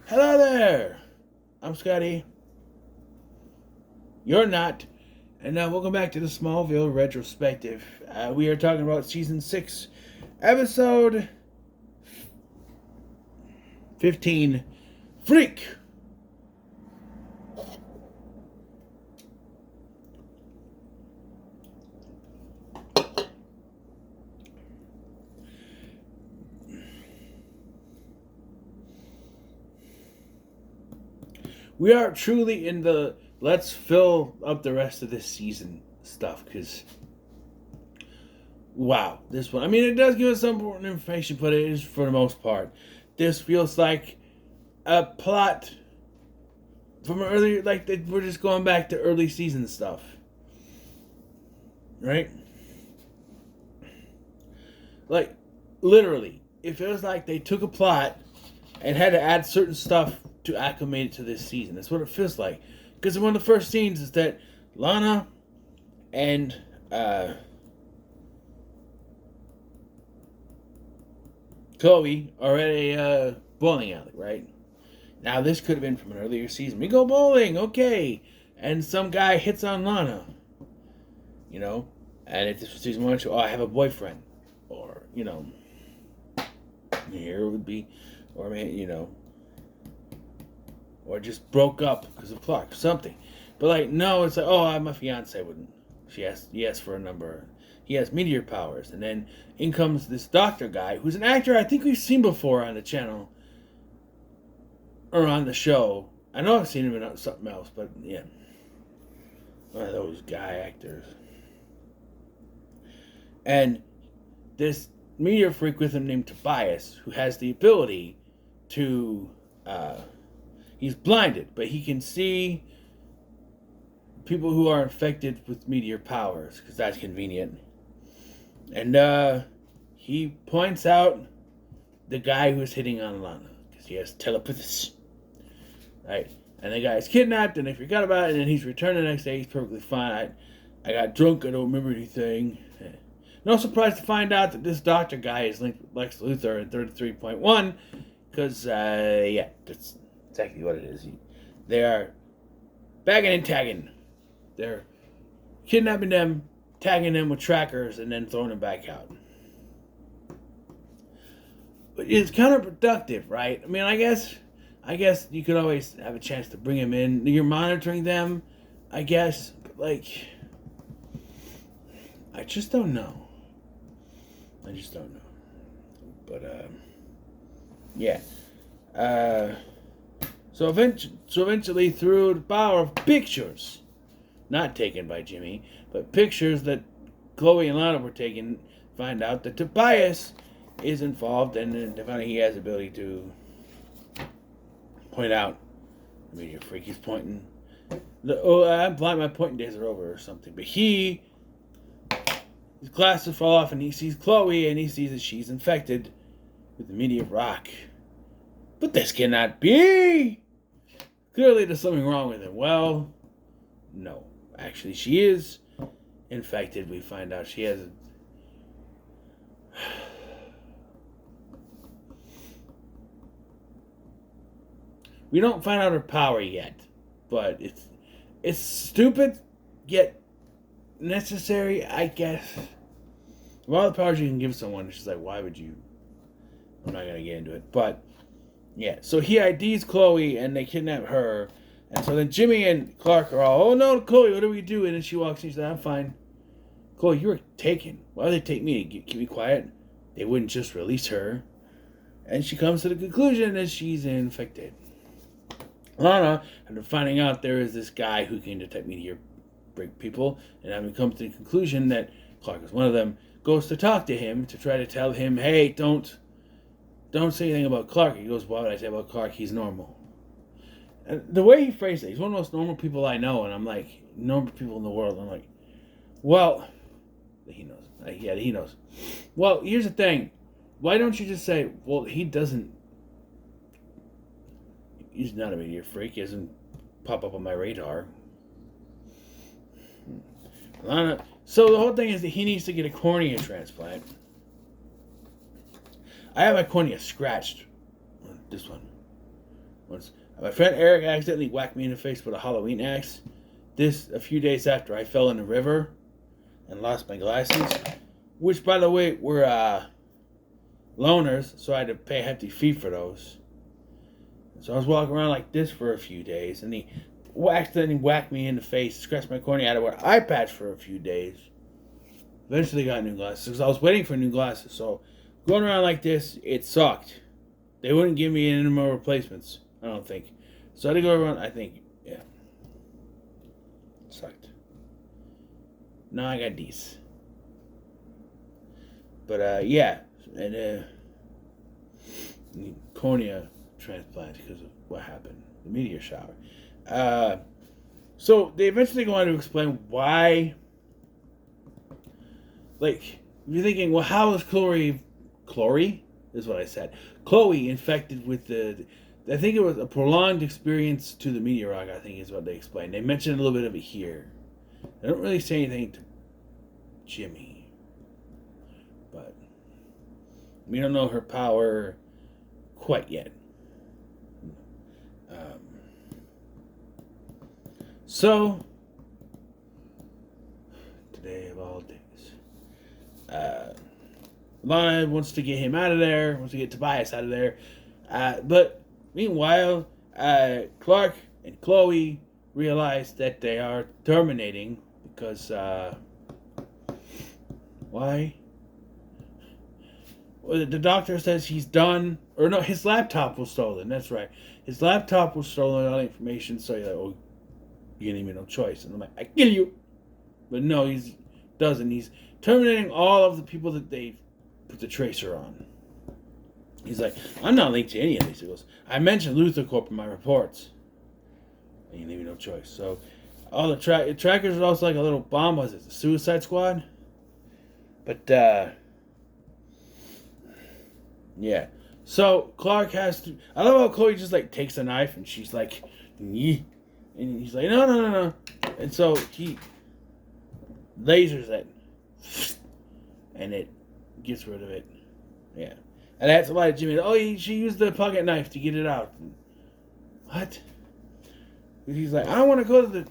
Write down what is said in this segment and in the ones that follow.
Hello there! I'm Scotty. You're not. And welcome back to the Smallville Retrospective. We are talking about Season 6, Episode 15, Freak! We are truly in the let's fill up the rest of this season stuff, because wow, this one. I mean, it does give us some important information, but it is for the most part. This feels like a plot from earlier, like we're just going back to early season stuff, right? Like, literally, it feels like they took a plot and had to add certain stuff to acclimate it to this season. That's what it feels like. Because one of the first scenes is that Lana and Chloe are at a bowling alley, right? Now, this could have been from an earlier season. We go bowling, okay. And some guy hits on Lana, you know? And if this was season 1, I have a boyfriend. Or, here it would be, or, or just broke up because of Clark, something. But, like, no, it's like, oh, I'm a fiance. Wouldn't. He asked for a number. He has meteor powers. And then in comes this doctor guy, who's an actor I think we've seen before on the channel. Or on the show. I know I've seen him in something else, but yeah. One of those guy actors. And this meteor freak with him named Tobias, who has the ability to... he's blinded, but he can see people who are infected with meteor powers, because that's convenient. And he points out the guy who's hitting on Lana, because he has telepathy. Right? And the guy's kidnapped, and they forgot about it, and then he's returned the next day. He's perfectly fine. I got drunk, I don't remember anything. No surprise to find out that this doctor guy is linked with Lex Luthor in 33.1, because, yeah, that's exactly what it is. They are bagging and tagging. They're kidnapping them, tagging them with trackers, and then throwing them back out. But it's counterproductive, right? I mean, I guess you could always have a chance to bring him in. You're monitoring them, I guess. But, like, I just don't know. But, yeah. So eventually, through the power of pictures, not taken by Jimmy, but pictures that Chloe and Lana were taking, find out that Tobias is involved, and then finally he has the ability to point out. I mean, your freak is pointing. I'm blind, my pointing days are over or something. But his glasses fall off, and he sees Chloe, and he sees that she's infected with the meteor rock. But this cannot be! Clearly there's something wrong with him. Well, no. Actually, she is infected. We find out she has we don't find out her power yet, but it's stupid yet necessary, I guess. Of all the powers you can give someone, it's just like, why would you? I'm not gonna get into it, but yeah. So he IDs Chloe, and they kidnap her, and so then Jimmy and Clark are all, oh no, Chloe, what do we do? And then she walks in, she's like, I'm fine. Chloe, you were taken. Why would they take me? Keep me quiet. They wouldn't just release her. And she comes to the conclusion that she's infected. Lana, after finding out there is this guy who can detect meteor break people, and having come to the conclusion that Clark is one of them, goes to talk to him to try to tell him, hey, don't say anything about Clark. He goes, why would I say about Clark? He's normal. And the way he phrased it, he's one of the most normal people I know, and I'm like, normal people in the world. I'm like, well, he knows. Yeah, he knows. Well, here's the thing. Why don't you just say, well, he's not a meteor freak. He doesn't pop up on my radar. So the whole thing is that he needs to get a cornea transplant. I have my cornea scratched. This one. Once my friend Eric accidentally whacked me in the face with a Halloween axe. This a few days after I fell in the river and lost my glasses, which by the way were loaners, so I had to pay a hefty fee for those. So I was walking around like this for a few days, and he accidentally whacked me in the face, scratched my cornea. I had to wear an eye patch for a few days. Eventually got new glasses because I was waiting for new glasses. So going around like this, it sucked. They wouldn't give me any more replacements, I don't think. So I had to go around, I think, yeah. It sucked. Now I got these. But, yeah. And, cornea transplant because of what happened. The meteor shower. So they eventually go on to explain why. Like, you're thinking, well, how is Chloe is what I said. Chloe infected with I think it was a prolonged experience to the meteorite, I think is what they explained. They mentioned a little bit of it here. They don't really say anything to Jimmy. But we don't know her power quite yet. So, today of all days. Lana wants to get him out of there, wants to get Tobias out of there. But meanwhile, Clark and Chloe realize that they are terminating because, why? Well, the doctor says he's done, or no, his laptop was stolen, that's right. His laptop was stolen, all the information, so you're like, oh, you didn't even no choice. And I'm like, I kill you. But no, he doesn't. He's terminating all of the people that they put the tracer on. He's like, I'm not linked to any of these. He goes, I mentioned Luther Corp in my reports. And you leave me no choice. So all the trackers are also like a little bomb. Was it the Suicide Squad? But yeah. So Clark has to. I love how Chloe just like takes a knife and she's like, Nyeh. And he's like, no. And so he lasers it. And it gets rid of it. Yeah. And that's why Jimmy, she used the pocket knife to get it out. What? He's like, I want to go to the...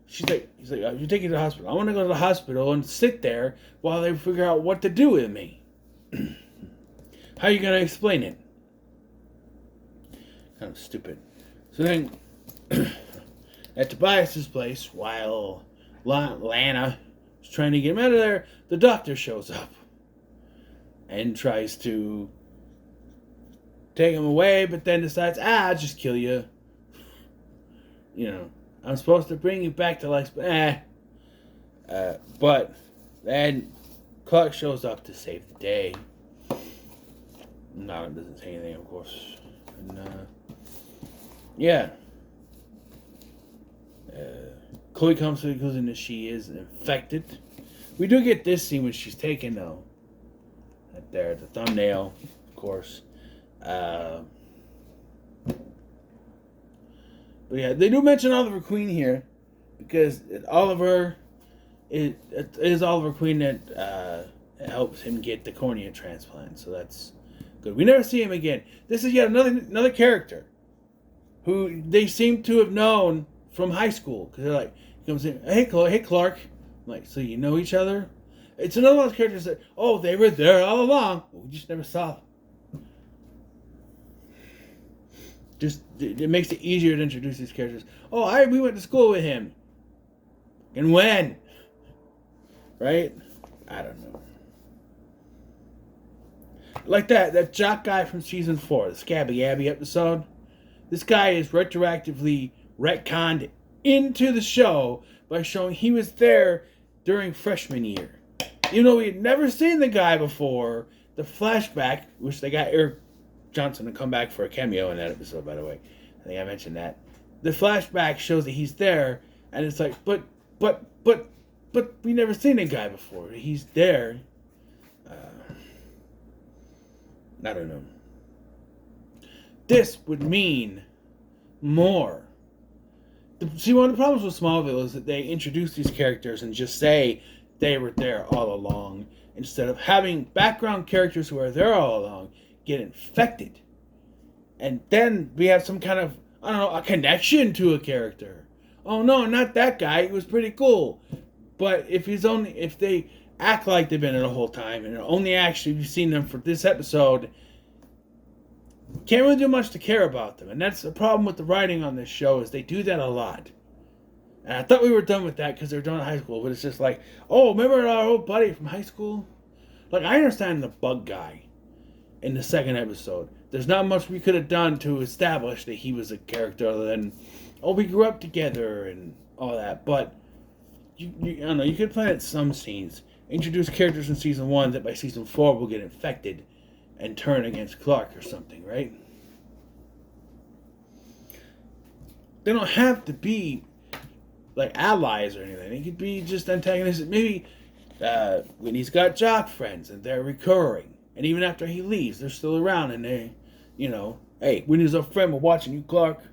He's like, you take it to the hospital. I want to go to the hospital and sit there while they figure out what to do with me. How are you going to explain it? Kind of stupid. So then, at Tobias's place, while Lana is trying to get him out of there, the doctor shows up and tries to take him away, but then decides, I'll just kill you. You know, I'm supposed to bring you back to life, but but then Clark shows up to save the day. No, it doesn't say anything, of course. And, yeah. Chloe comes to the conclusion that she is infected. We do get this scene when she's taken, though. Right there, the thumbnail, of course. But yeah, they do mention Oliver Queen here, because Oliver it is Oliver Queen that helps him get the cornea transplant. So that's good. We never see him again. This is yet another character who they seem to have known from high school, because they're like, he comes in, hey Clark. I'm like, so you know each other? It's another one of those characters that, they were there all along. We just never saw them. Just, it makes it easier to introduce these characters. We went to school with him. And when? Right? I don't know. Like that jock guy from season 4, the Scabby Abby episode. This guy is retroactively retconned into the show by showing he was there during freshman year. Even though we had never seen the guy before, the flashback, which they got Eric Johnson to come back for a cameo in that episode, by the way. I think I mentioned that. The flashback shows that he's there, and it's like, but we never seen the guy before. He's there. I don't know. This would mean more. See, one of the problems with Smallville is that they introduce these characters and just say they were there all along, instead of having background characters who are there all along get infected And then we have some kind of, I don't know, a connection to a character. Oh no, not that guy. He was pretty cool. But if they act like they've been there the whole time and only actually you've seen them for this episode, can't really do much to care about them. And that's the problem with the writing on this show, is they do that a lot. And I thought we were done with that because they're done in high school, but it's just like, oh, remember our old buddy from high school? Like, I understand the bug guy in the second episode. There's not much we could have done to establish that he was a character other than, oh, we grew up together and all that. But you I don't know, you could plant some scenes, introduce characters in season 1 that by season 4 will get infected and turn against Clark or something, right? They don't have to be like allies or anything. They could be just antagonists. Maybe Whitney's got jock friends and they're recurring. And even after he leaves, they're still around and they, hey, Whitney's our friend, we're watching you, Clark.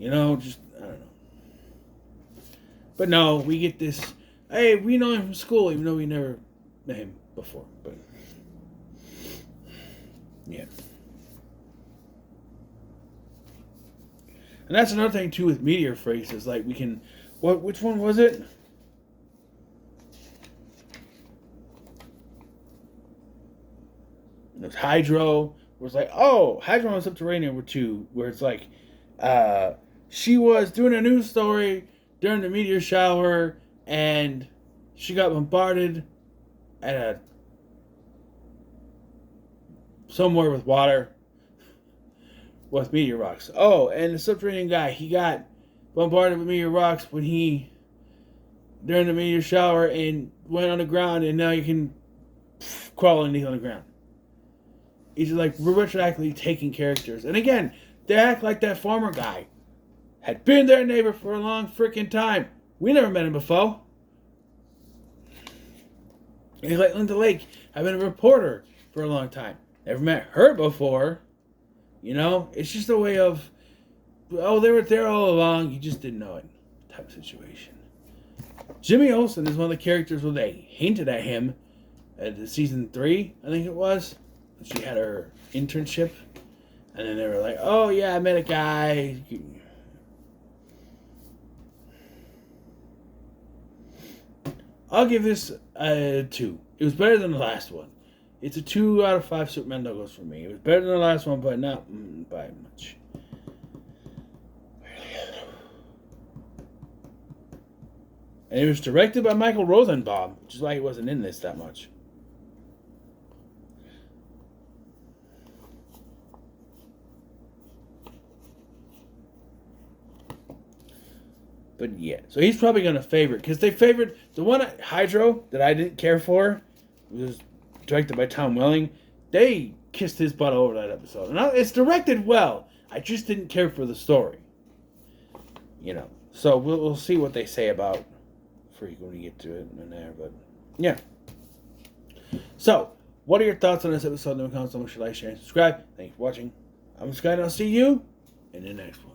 I don't know. But no, we get this, hey, we know him from school, even though we never met him before. But, yeah. And that's another thing, too, with meteor phrases. Like, we can, which one was it? It was Hydro. Where it's like, oh, Hydro and Subterranean were two. Where it's like, she was doing a news story during the meteor shower, and she got bombarded at somewhere with water with meteor rocks. Oh, and the subterranean guy, he got bombarded with meteor rocks during the meteor shower and went on the ground, and now you can crawl underneath on the ground. He's like, we're retroactively taking characters. And again, they act like that farmer guy had been their neighbor for a long freaking time. We never met him before. And he's like, Linda Lake, I've been a reporter for a long time. Never met her before. It's just a way of, oh, they were there all along, you just didn't know it type of situation. Jimmy Olsen is one of the characters where they hinted at him at season 3, I think it was. She had her internship. And then they were like, oh, yeah, I met a guy. I'll give this a 2. It was better than the last one. It's a 2 out of 5 Superman logos for me. It was better than the last one, but not by much. And it was directed by Michael Rosenbaum, which is why he wasn't in this that much. But yeah, so he's probably going to favorite, because they favored the one at Hydro that I didn't care for. It was directed by Tom Welling. They kissed his butt over that episode. And it's directed well. I just didn't care for the story. So we'll see what they say about Freak when we get to it in there. But yeah. So, what are your thoughts on this episode? Leave a comment, so much like, share, and subscribe. Thanks for watching. I'm Sky, and I'll see you in the next one.